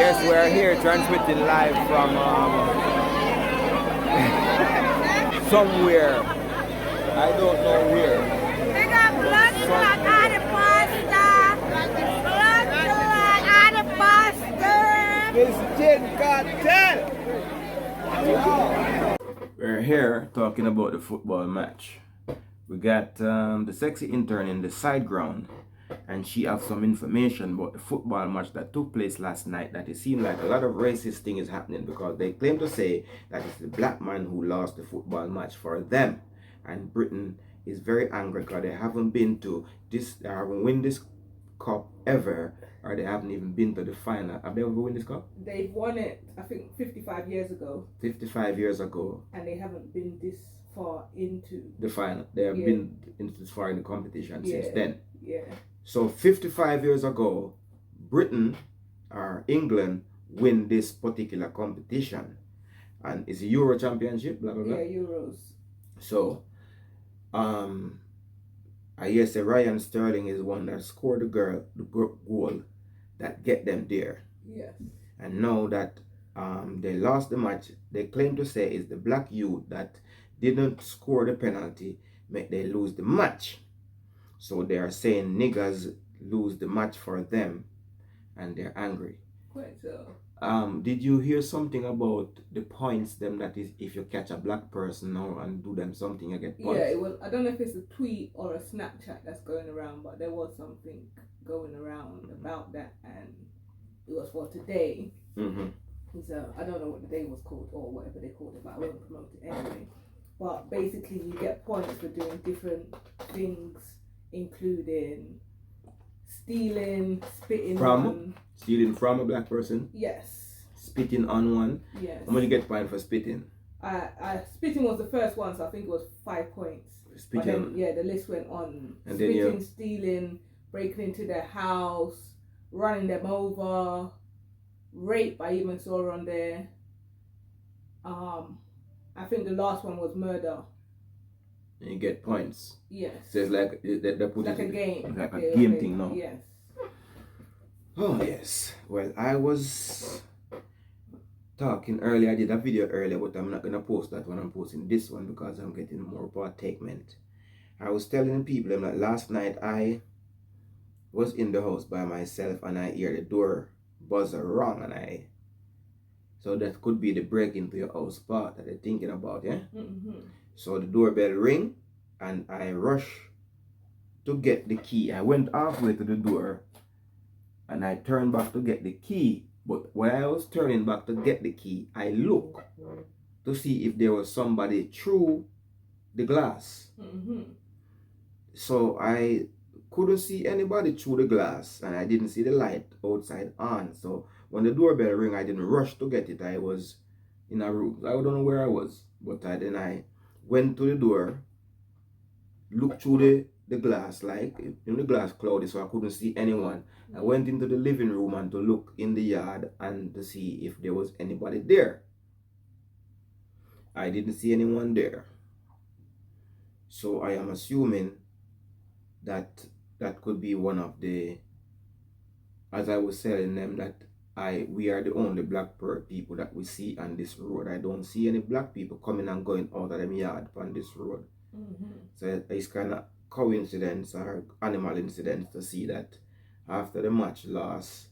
Yes, we're here transmitting live from somewhere. I don't know where. They got blood clot out of pasta. Blood clot out of pasta. This gin cartel. We're here talking about the football match. We got the sexy intern in the side ground, and she has some information about the football match that took place last night, that it seemed like a lot of racist thing is happening, because they claim to say that it's the black man who lost the football match for them, and Britain is very angry because they haven't been to this, they haven't won this cup ever, or they haven't even been to the final. Have they ever won this cup? They've won it, I think, 55 years ago. 55 years ago. And they haven't been this far into the final. They have been into this far in the competition since then. Yeah. So 55 years ago, Britain or England win this particular competition, and it's a Euro Championship, blah blah blah. Yeah, Euros. So, I guess Ryan Sterling is one that scored the goal that get them there. Yes. And now that they lost the match, they claim to say it's the black youth that didn't score the penalty make they lose the match. So they are saying niggers lose the match for them, and they're angry. Quite so. Did you hear something about the points them, that is if you catch a black person now and do them something you get points? Yeah, it was. I don't know if it's a tweet or a Snapchat that's going around, but there was something going around about that, and it was for today. So I don't know what the day was called or whatever they called it, but I won't promote it anyway. But basically, you get points for doing different things, including stealing, spitting on. Stealing from a black person? Yes. Spitting on one? Yes. How much you get points for spitting? Spitting was the first one, so I think it was 5 points. Spitting. Then, the list went on. And spitting, stealing, breaking into their house, running them over, rape. I even saw on there. I think the last one was murder. And you get points. Yes. So it's like they put like it a game. Like a game thing now. Yes. Oh yes. Well, I was talking earlier. I did a video earlier, but I'm not gonna post that one. I'm posting this one because I'm getting more partakement. I was telling people that last night I was in the house by myself and I hear the door buzzer wrong, and so that could be the break into your house part that they're thinking about, yeah? So the doorbell ring and I rush to get the key. I went halfway to the door and I turned back to get the key. But when I was turning back to get the key, I looked to see if there was somebody through the glass. So I couldn't see anybody through the glass, and I didn't see the light outside on. So when the doorbell rang, I didn't rush to get it. I was in a room. I don't know where I was, but then I went to the door, looked through the glass, like in the glass cloudy, so I couldn't see anyone. I went into the living room and to look in the yard and to see if there was anybody there. I didn't see anyone there. So I am assuming that that could be one of the, as I was telling them, that we are the only black people that we see on this road. I don't see any black people coming and going out of them yard on this road. So it's kind of coincidence or animal incidents to see that after the match loss,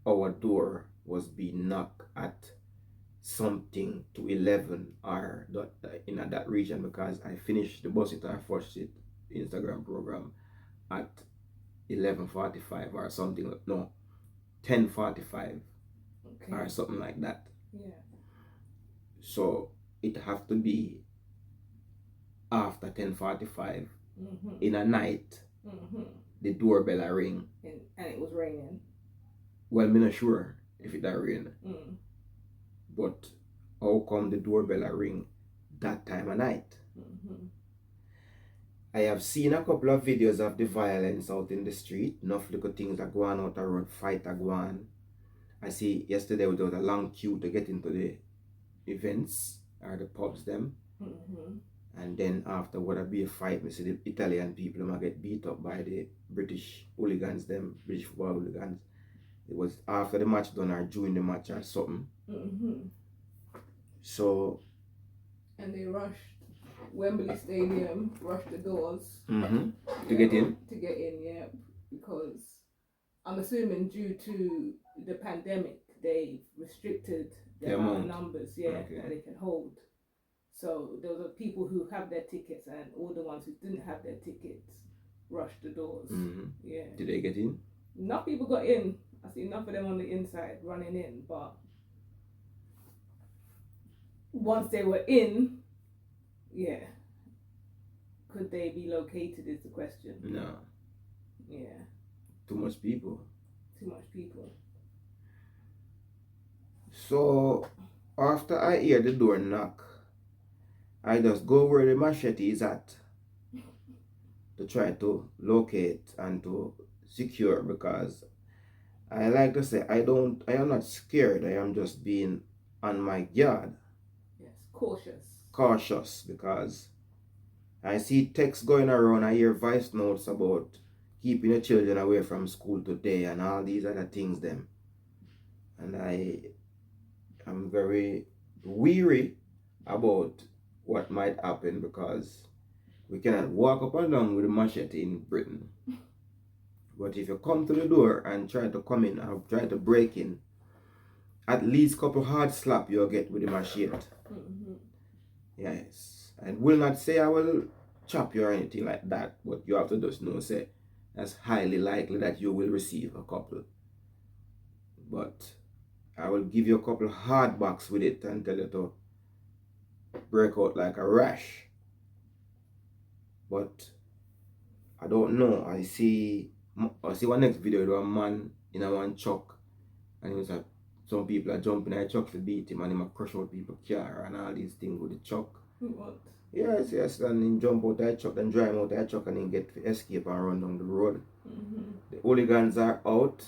our door was being knocked at something to 11 or in that region, because I finished the bus it our first Instagram program at 11:45 or something. No, 10:45 or something like that. Yeah. So it have to be after 10:45 in a night. The doorbell a ring. And it was raining. Well, I'm not sure if it a rain. But how come the doorbell a ring that time of night? I have seen a couple of videos of the violence out in the street. Enough little things are going out the road, fight are going. I see yesterday there was a long queue to get into the events or the pubs them. And then after what be a fight, I see the Italian people might get beat up by the British hooligans, them British football hooligans. It was after the match done or during the match or something. So. And they rushed Wembley Stadium, rushed the doors. To get in? To get in, yeah. Because I'm assuming due to the pandemic, they restricted the amount of numbers, that they can hold. So there were people who have their tickets, and all the ones who didn't have their tickets rushed the doors. Yeah. Did they get in? Enough people got in. I see enough of them on the inside running in, but once they were in, could they be located is the question. No. Yeah. Too much people. Too much people. So after I hear the door knock, I just go where the machete is at to try to locate and to secure, because I like to say I am not scared. I am just being on my guard. Yes, cautious. Cautious, because I see texts going around. I hear voice notes about keeping the children away from school today and all these other things them. And I am very weary about what might happen, because we cannot walk up and down with a machete in Britain. But if you come to the door and try to come in or try to break in, at least a couple hard slap you'll get with the machete. Yes. I will not say I will chop you or anything like that, but you have to just know, say, that's highly likely that you will receive a couple. But I will give you a couple hard backs with it and tell you to break out like a rash. But I don't know. I see one next video with a man in a one truck, and it was like some people are jumping in a truck to beat him, and he might crush out people's car and all these things with the truck. What? Yes, and then jump out that truck, then drive out that truck, and then get to escape and run down the road. The hooligans are out.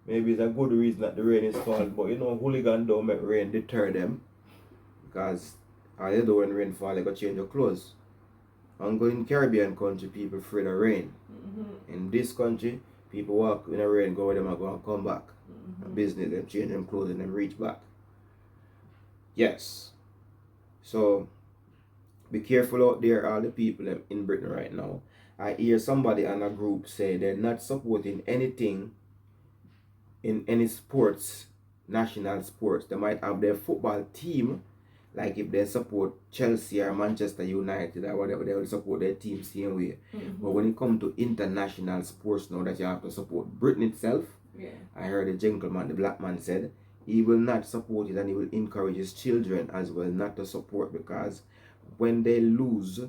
Maybe it's a good reason that the rain is falling, but hooligans don't make rain deter them, because all they do when rain fall, they go change your clothes. And go in Caribbean country, people afraid of rain. In this country, people walk in the rain, go with them and go and come back. Business, them change them clothes and then reach back. Yes. So be careful out there, all the people in Britain right now. I hear somebody on a group say they're not supporting anything in any sports, national sports. They might have their football team, like if they support Chelsea or Manchester United or whatever, they will support their team same way. But when it comes to international sports now, that you have to support Britain itself, I heard a gentleman, the black man, said he will not support it, and he will encourage his children as well not to support, because when they lose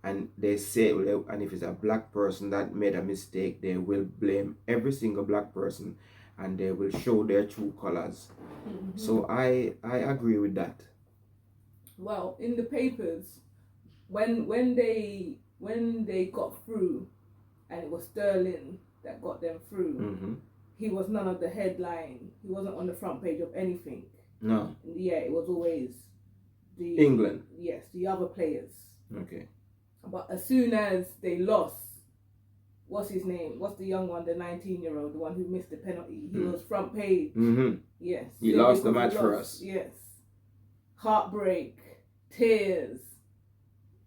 and they say, and if it's a black person that made a mistake, they will blame every single black person and they will show their true colors. So I agree with that. Well, in the papers, when they got through, and it was Sterling that got them through, he was none of the headline. He wasn't on the front page of anything. No. Yeah, it was always the England. Yes, the other players. Okay. But as soon as they lost, what's his name? What's the young one, the 19-year-old, the one who missed the penalty? He was front page. Yes. He lost the match for us. Yes. Heartbreak, tears.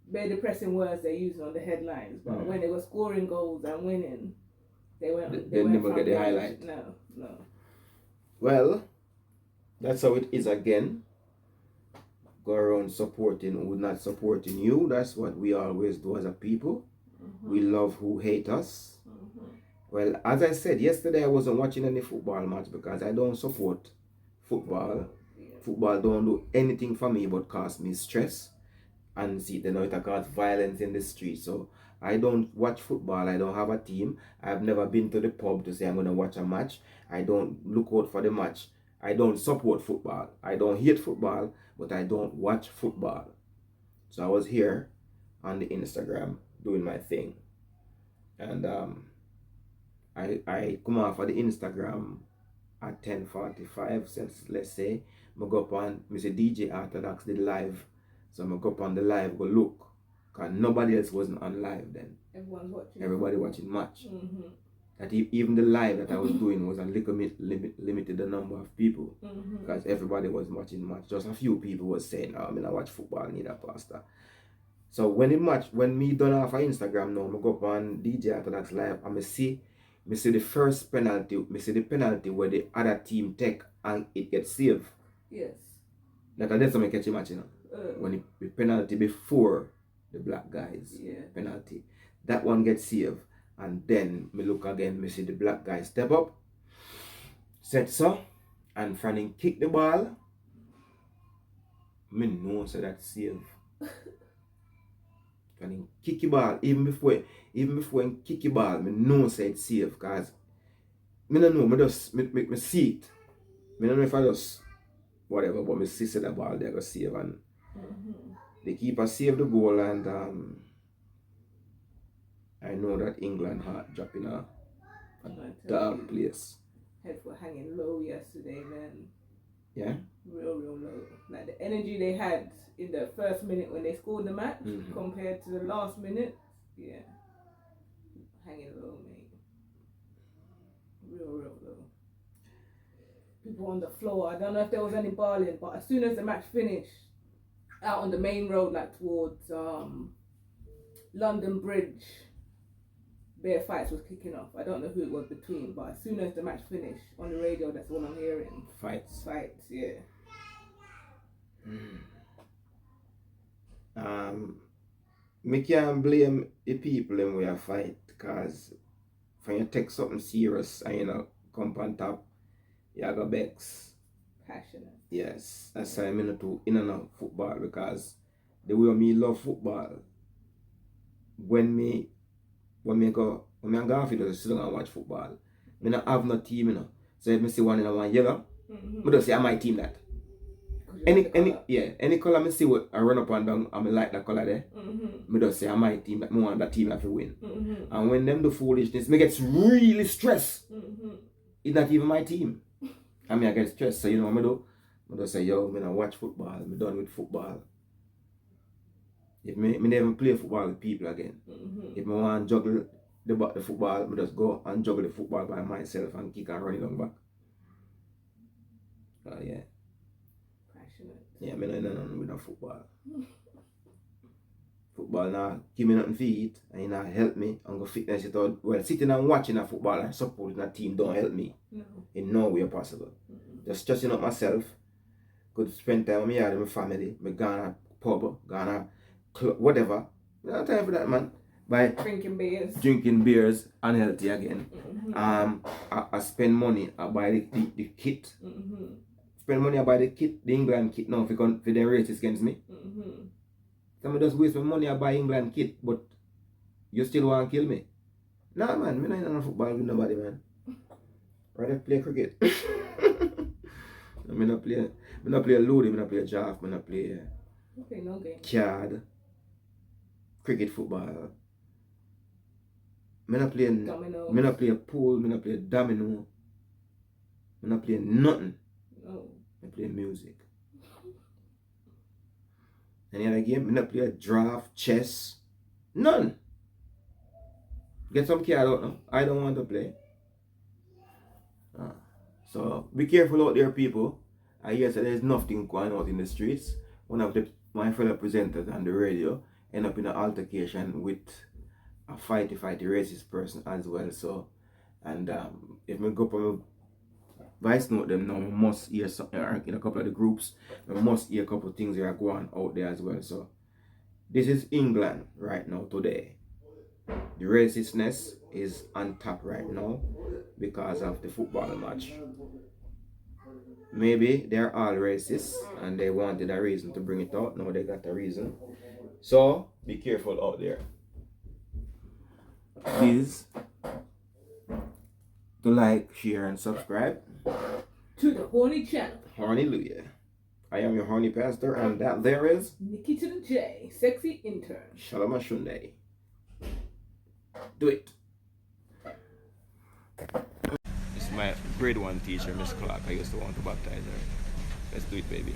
Very depressing words they're using on the headlines. But when they were scoring goals and winning, they never get the highlight. No. Well, that's how it is again. Go around supporting who not supporting you. That's what we always do as a people. We love who hate us. Well, as I said yesterday, I wasn't watching any football match because I don't support football. Football don't do anything for me but cause me stress. And see, it cause violence in the street. So I don't watch football. I don't have a team. I've never been to the pub to say I'm going to watch a match. I don't look out for the match. I don't support football. I don't hate football, but I don't watch football. So I was here on the Instagram doing my thing. And I come off of the Instagram at 10:45, since let's say, I go up on Mr. DJ Orthodox did live. So I go up on the live, go look. Because nobody else wasn't on live then. Everyone's watching. Everybody watching match. that even the live that I was doing was a little limited the number of people because everybody was watching match. Just a few people was saying, "Oh, I mean, I watch football, I need a pastor." So when me done off of Instagram now, I go up on DJ Orthodox Live and I see the first penalty, the penalty where the other team take and it gets saved. Yes. That's what I catch him match, you know. When the penalty before the black guys penalty, that one gets saved. And then me look again, me see the black guy step up, set so, and Franning kick the ball. Me know so that's save. Franning kick the ball, even before he kick the ball, me know so it's save, cause me don't know, me see it. Me don't know if I just whatever, but me see the ball there go save, and the keeper saved the goal, and I know that England heart dropping a dark place. Heads were hanging low yesterday, man. Yeah? Real low. Like the energy they had in the first minute when they scored the match compared to the last minute, yeah. Hanging low, mate. Real low. People on the floor. I don't know if there was any bawling, but as soon as the match finished, out on the main road, like towards London Bridge, bare fights was kicking off. I don't know who it was between, but as soon as the match finished, on the radio, that's all I'm hearing. Fights, yeah. Me can't blame the people in where fight, cause when you take something serious and you know come on top, you go vex. Passionate. Yes, that's why I'm into in and out football, because the way me love football, when I'm going to sit down and watch football, I don't have no team, you know. So if I see one in a one yellow, I just say I might team that. Any color I see what I run up and down and I like that color there, I just say I might team that, I want that team that to win. And when them do foolishness, me gets really stressed. It's not even my team. I mean I get stressed, so you know what I do? I just say, yo, I watch football, I'm done with football. If me never play football with people again. If I want to juggle the football, I just go and juggle the football by myself and kick and run it on back. Yeah. Passionate. Yeah, I don't know nothing with no football. Football now give me nothing to eat and not help me and go fitness it out. Well, sitting and watching a football and supporting a team don't help me. No. In no way possible. Just stressing up myself. Could spend time with me and my family. Me gonna pub, gonna whatever. I don't have time for that, man. By drinking beers unhealthy again. I spend money, I buy the kit. Spend money, I buy the kit, the England kit now for the racist against me. Some just waste my money, I buy England kit, but you still want to kill me. Nah, man, me not in football with nobody, man. Rather play cricket. I not play Ludi, I not play Jaff, I not play no game. Card, cricket, football. I not play Dominoes. I not play pool, I not play domino. I not play nothing. No. I play music. Any other game? I not play draft, chess. None. Get some card out now. I don't want to play. So be careful out there, people. I hear that there's nothing going out in the streets. One of my fellow presenters on the radio end up in an altercation with a fighty racist person as well. So, and if we go from voice note them now, we must hear something in a couple of the groups. We must hear a couple of things that are going out there as well. So, this is England right now today. The racistness is on top right now because of the football match. Maybe they're all racist and they wanted a reason to bring it out. Now they got a reason. So be careful out there. Please to like, share, and subscribe to the Horny channel. Hallelujah. I am your horny pastor, and that there is Nikki to the J, sexy intern. Shalom Shunday. Do it. This is my grade 1 teacher, Miss Clark. I used to want to baptize her. Let's do it, baby.